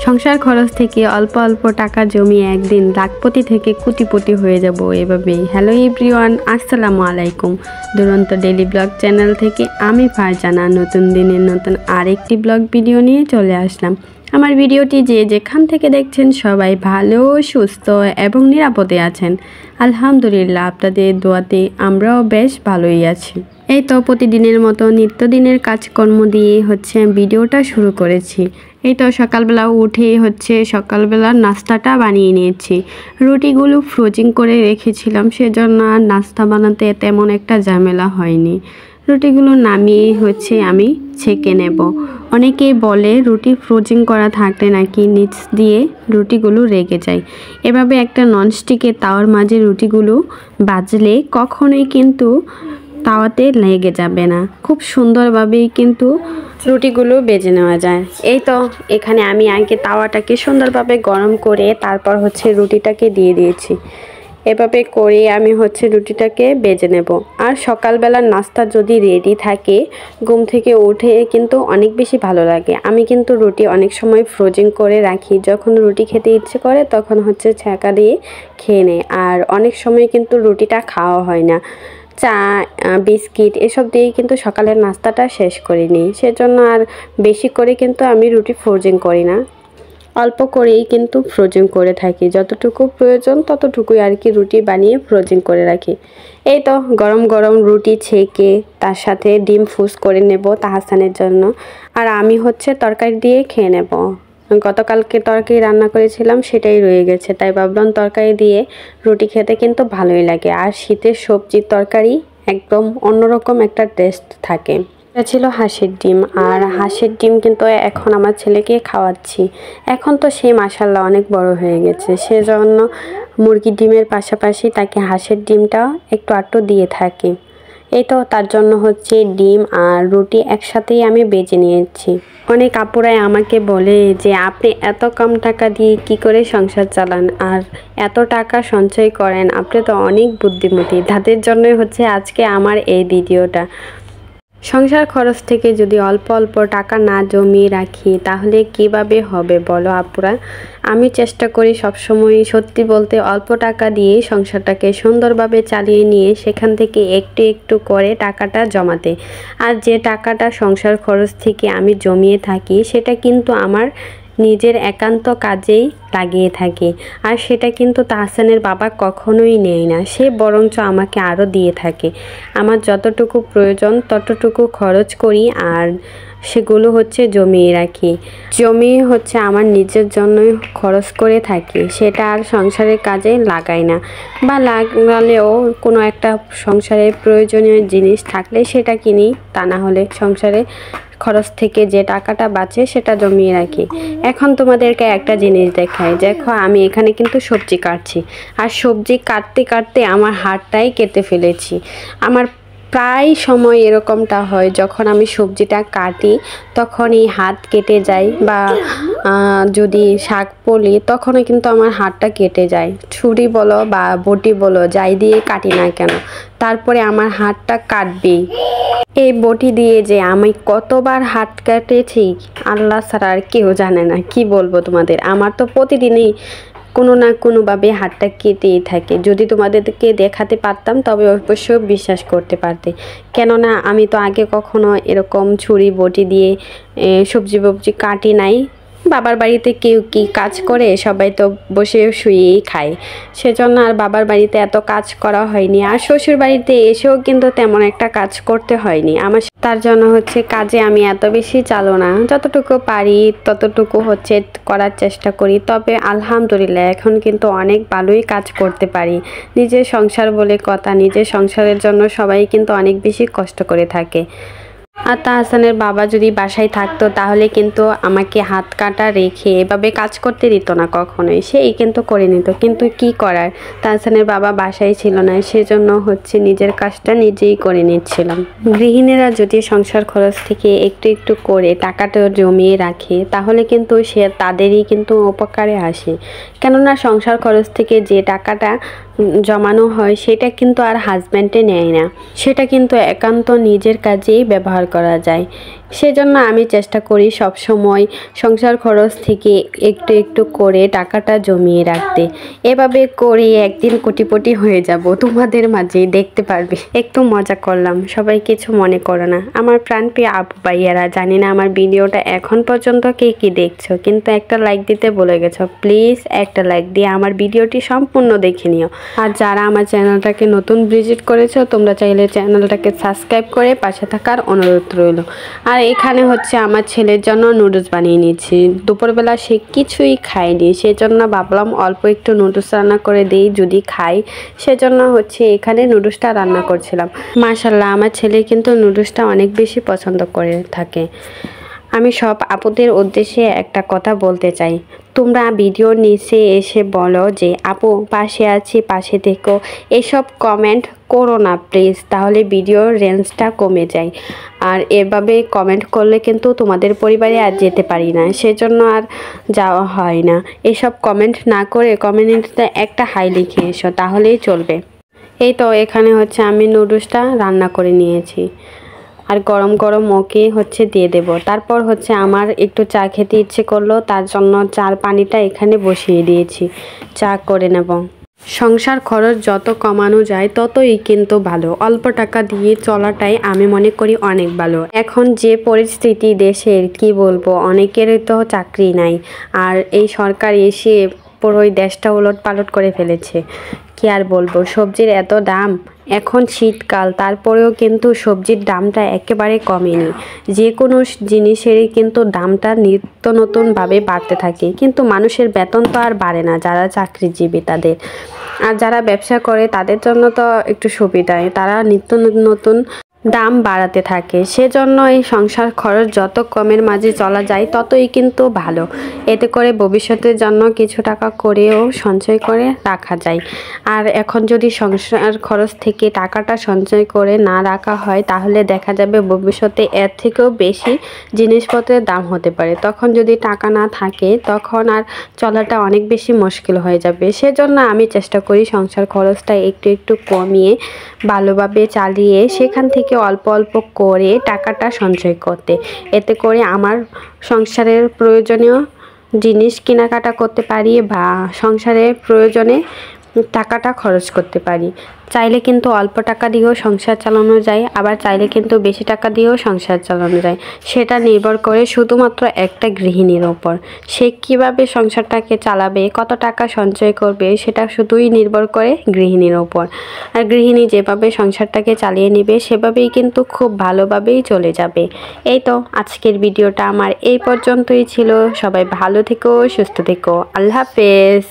সংসার খরচ থেকে অল্প অল্প টাকা জমিয়ে একদিন লাখপতি থেকে কোটিপতি হয়ে যাব এভাবেই। হ্যালো এভরিওয়ান, আসসালামু আলাইকুম। দুরন্ত ডেইলি ব্লগ চ্যানেল থেকে আমি ফারজানা নতুন দিনের নতুন আরেকটি ব্লগ ভিডিও নিয়ে চলে আসলাম। আমার ভিডিওটি যে যেখান থেকে দেখছেন সবাই ভালো, সুস্থ এবং নিরাপদে আছেন। আলহামদুলিল্লাহ, আপনাদের দোয়াতে আমরাও বেশ ভালোই আছি। এই তো প্রতিদিনের মতো নিত্যদিনের কাজকর্ম দিয়ে ভিডিওটা শুরু করেছি। এই তো সকালবেলা উঠে সকালবেলা নাস্তাটা বানিয়ে নিয়েছি। রুটিগুলো ফ্রোজিং করে রেখেছিলাম, সেজন্য আর নাস্তা বানাতে তেমন একটা ঝামেলা হয়নি। রুটিগুলো নামিয়ে আমি ছেঁকে নেব। অনেকেই বলে রুটি ফ্রোজিং করা থাকলে নাকি নিচ দিয়ে রুটিগুলো রেগে যায়। এভাবে একটা ননস্টিকের তাওয়ার মাঝে রুটিগুলো ভাজলে কখনোই কিন্তু তাওয়াতে লেগে যাবে না, খুব সুন্দরভাবেই কিন্তু রুটিগুলো ভেজে নেওয়া যায়। এই তো এখানে আমি আগে তাওয়াটাকে সুন্দরভাবে গরম করে তারপর রুটিটাকে দিয়ে দিয়েছি। এভাবে করে আমি রুটিটাকে ভেজে নেব। আর সকালবেলার নাস্তা যদি রেডি থাকে, ঘুম থেকে উঠে কিন্তু অনেক বেশি ভালো লাগে। আমি কিন্তু রুটি অনেক সময় ফ্রোজিং করে রাখি, যখন রুটি খেতে ইচ্ছে করে তখন ছ্যাঁকা দিয়ে খেয়ে নেই। আর অনেক সময় কিন্তু রুটিটা খাওয়া হয় না, চা বিস্কিট এসব দিয়েই কিন্তু সকালের নাস্তাটা শেষ করে নিই। সেজন্য আর বেশি করে কিন্তু আমি রুটি ফ্রোজিং করি না, অল্প করেই কিন্তু ফ্রোজিং করে থাকি। যতটুকু প্রয়োজন ততটুকুই আর কি রুটি বানিয়ে ফ্রোজিং করে রাখি। এই তো গরম গরম রুটি ছেঁকে তার সাথে ডিম ফুস করে নেব তাহসানের জন্য। আর আমি তরকারি দিয়ে খেয়ে নেব। গতকালকে তরকারি রান্না করেছিলাম, সেটাই রয়ে গেছে, তাই ভাবলাম তরকারি দিয়ে রুটি খেতে কিন্তু ভালোই লাগে। আর শীতের সবজির তরকারি একদম অন্যরকম একটা টেস্ট থাকে। এটা ছিল হাঁসের ডিম, আর হাঁসের ডিম কিন্তু এখন আমার ছেলেকে খাওয়াচ্ছি। এখন তো সে মাশাআল্লাহ অনেক বড় হয়ে গেছে, সেজন্য মুরগির ডিমের পাশাপাশি তাকে হাঁসের ডিমটাও একটু আধটু দিয়ে থাকি। এই তো তার জন্য ডিম আর রুটি একসাথেই আমি বেজে নিয়েছি। অনেক আপুরাই আমাকে বলে যে আপনি এত কম টাকা দিয়ে কি করে সংসার চালান আর এত টাকা সঞ্চয় করেন, আপনি তো অনেক বুদ্ধিমতী। তাদের জন্যই আজকে আমার এই ভিডিওটা। সংসার খরচ থেকে যদি অল্প অল্প টাকা না জমিয়ে রাখি তাহলে কিভাবে হবে বলো আপুরা? আমি চেষ্টা করি সবসময় সত্যি বলতে অল্প টাকা দিয়ে সংসারটাকে সুন্দরভাবে চালিয়ে নিয়ে সেখান থেকে একটু একটু করে টাকাটা জমাতে। আর যে টাকাটা সংসার খরচ থেকে আমি জমিয়ে থাকি সেটা কিন্তু আমার নিজের একান্ত কাজেই লাগিয়ে থাকি। আর সেটা কিন্তু তাহসানের বাবা কখনোই নেয় না, সে বরঞ্চ আমাকে আরও দিয়ে থাকে। আমার যতটুকু প্রয়োজন ততটুকু খরচ করি আর সেগুলো জমিয়ে রাখি। জমিয়ে আমার নিজের জন্যই খরচ করে থাকি, সেটা আর সংসারের কাজে লাগাই না। বা লাগালেও কোনো একটা সংসারের প্রয়োজনীয় জিনিস থাকলে সেটা কিনি, তা না হলে সংসারে খরচ থেকে যে টাকাটা বাঁচে সেটা জমিয়ে রাখি। এখন তোমাদেরকে একটা জিনিস দেখাই, দেখো আমি এখানে কিন্তু সবজি কাটছি, আর সবজি কাটতে কাটতে আমার হাতটাই কেটে ফেলেছি। আমার প্রায় সময় এরকমটা হয়, যখন আমি সবজিটা কাটি তখন এই হাত কেটে যায়, বা যদি শাক পলি তখনও কিন্তু আমার হাতটা কেটে যায়। ছুরি বলো বা বটি বলো, যাই দিয়ে কাটি না কেন, তারপরে আমার হাতটা কাটবেই। এই বটি দিয়ে যে আমি কতবার হাত কেটেছি আল্লাহ ছাড়া আর কেউ জানে না। কি বলবো তোমাদের, আমার তো প্রতিদিনই কোনো না কোনোভাবে হাতটা কেটেই থাকে। যদি তোমাদেরকে দেখাতে পারতাম তবে অবশ্যই বিশ্বাস করতে পারতে, কেননা আমি তো আগে কখনো এরকম ছুরি বটি দিয়ে সবজি কাটি নাই। বাবার বাড়িতে কেউ কি কাজ করে, সবাই তো বসে শুয়েই খায়, সেজন্য আর বাবার বাড়িতে এত কাজ করা হয়নি। আর শ্বশুর বাড়িতে এসেও কিন্তু তেমন একটা কাজ করতে হয়নি আমার, তার জন্য কাজে আমি এত বেশি চালো না। যতটুকু পারি ততটুকু করার চেষ্টা করি। তবে আলহামদুলিল্লাহ এখন কিন্তু অনেক ভালোই কাজ করতে পারি। নিজের সংসার বলে কথা, নিজের সংসারের জন্য সবাই কিন্তু অনেক বেশি কষ্ট করে থাকে। আর তাহসানের বাবা যদি বাসায় থাকতো তাহলে কিন্তু আমাকে হাত কাটা রেখে এভাবে কাজ করতে দিত না কখনোই, সেই কিন্তু করে নিত। কিন্তু কি করার, তাহসানের বাবা বাসায় ছিল না, সেজন্য হচ্ছে নিজের কাজটা নিজেই করে নিচ্ছিলাম। গৃহিণীরা যদি সংসার খরচ থেকে একটু একটু করে টাকাটা জমিয়ে রাখে তাহলে কিন্তু সে তাদেরই কিন্তু উপকারে আসে। কেননা সংসার খরচ থেকে যে টাকাটা জমানো হয় সেটা কিন্তু আর হাজব্যান্ডে নেয় না, সেটা কিন্তু একান্ত নিজের কাজেই ব্যবহার করা যায়। সেজন্য আমি চেষ্টা করি সব সময় সংসার খরচ থেকে একটু একটু করে টাকাটা জমিয়ে রাখতে। এভাবে করে একদিন কোটিপতি হয়ে যাব, তোমাদের মাঝে দেখতে পারবে। একটু মজা করলাম, সবাই কিছু মনে করো না। আমার প্রাণপ্রিয় আপু ভাইয়ারা, জানি না আমার ভিডিওটা এখন পর্যন্ত কে কি দেখছো, কিন্তু একটা লাইক দিতে ভুলে গেছো। প্লিজ একটা লাইক দিয়ে আমার ভিডিওটি সম্পূর্ণ দেখে নিও। আর যারা আমার চ্যানেলটাকে নতুন ভিজিট করেছো তোমরা চাইলে চ্যানেলটাকে সাবস্ক্রাইব করে পাশে থাকার অনুরোধ রইল। আর এখানে হচ্ছে আমার ছেলের জন্য নুডলস বানিয়ে নিয়েছি। দুপুরবেলা সে কিছুই খায়নি, সেজন্য ভাবলাম অল্প একটু নুডলস রান্না করে দিই, যদি খাই। সেজন্য হচ্ছে এখানে নুডলসটা রান্না করছিলাম। মাশাল্লাহ, আমার ছেলে কিন্তু নুডলসটা অনেক বেশি পছন্দ করে থাকে। আমি সব আপুদের উদ্দেশ্যে একটা কথা বলতে চাই, তোমরা ভিডিওর নিচে এসে বলো যে আপু পাশে আছি, পাশে থেকো, এসব কমেন্ট করো না প্লিজ, তাহলে ভিডিওর রেঞ্জটা কমে যায়। আর এভাবে কমেন্ট করলে কিন্তু তোমাদের পরিবারে আর যেতে পারি না, সেজন্য আর যাওয়া হয় না। এসব কমেন্ট না করে কমেন্টে একটা হাই লিখে এসো, তাহলেই চলবে। এই তো এখানে হচ্ছে আমি নুডলসটা রান্না করে নিয়েছি, আর গরম গরম ওকে হচ্ছে দিয়ে দেব। তারপর হচ্ছে আমার একটু চা খেতে ইচ্ছে করলো, তার জন্য চার পানিটা এখানে বসিয়ে দিয়েছি, চা করে নেব। সংসার খরচ যত কমানো যায় ততই কিন্তু ভালো। অল্প টাকা দিয়ে চলাটাই আমি মনে করি অনেক ভালো। এখন যে পরিস্থিতি দেশের, কি বলবো, অনেকেরই তো চাকরি নাই, আর এই সরকার এসে পুরোই দেশটা উলট পালট করে ফেলেছে। কি আর বলবো, সবজির এত দাম, এখন শীতকাল তারপরেও কিন্তু সবজির দামটা একেবারে কমেনি। যে কোনো জিনিসেরই কিন্তু দামটা নিত্য নতুনভাবে বাড়তে থাকে, কিন্তু মানুষের বেতন তো আর বাড়ে না যারা চাকরিজীবী তাদের। আর যারা ব্যবসা করে তাদের জন্য তো একটু সুবিধাই, তারা নিত্য নতুন দাম বাড়াতে থাকে। সেজন্য এই সংসার খরচ যত কমের মাঝে চলা যায় ততই কিন্তু ভালো। এতে করে ভবিষ্যতের জন্য কিছু টাকা করেও সঞ্চয় করে রাখা যায়। আর এখন যদি সংসার খরচ থেকে টাকাটা সঞ্চয় করে না রাখা হয় তাহলে দেখা যাবে ভবিষ্যতে এর থেকেও বেশি জিনিসপত্রের দাম হতে পারে। তখন যদি টাকা না থাকে তখন আর চলাটা অনেক বেশি মুশকিল হয়ে যাবে। সেজন্য আমি চেষ্টা করি সংসার খরচটা একটু একটু কমিয়ে ভালোভাবে চালিয়ে সেখান থেকে অল্প অল্প করে টাকাটা সঞ্চয় করতে। এতে করে আমার সংসারের প্রয়োজনীয় জিনিস কেনাকাটা করতে পারি বা সংসারের প্রয়োজনে টাকাটা খরচ করতে পারি। চাইলে কিন্তু অল্প টাকা দিয়েও সংসার চালানো যায়, আবার চাইলে কিন্তু বেশি টাকা দিয়েও সংসার চালানো যায়। সেটা নির্ভর করে শুধুমাত্র একটা গৃহিণীর ওপর, সে কীভাবে সংসারটাকে চালাবে, কত টাকা সঞ্চয় করবে, সেটা শুধুই নির্ভর করে গৃহিণীর ওপর। আর গৃহিণী যেভাবে সংসারটাকে চালিয়ে নেবে সেভাবেই কিন্তু খুব ভালোভাবেই চলে যাবে। এই তো আজকের ভিডিওটা আমার এই পর্যন্তই ছিল। সবাই ভালো থেকো, সুস্থ থেকো, আল্লাহ হাফেজ।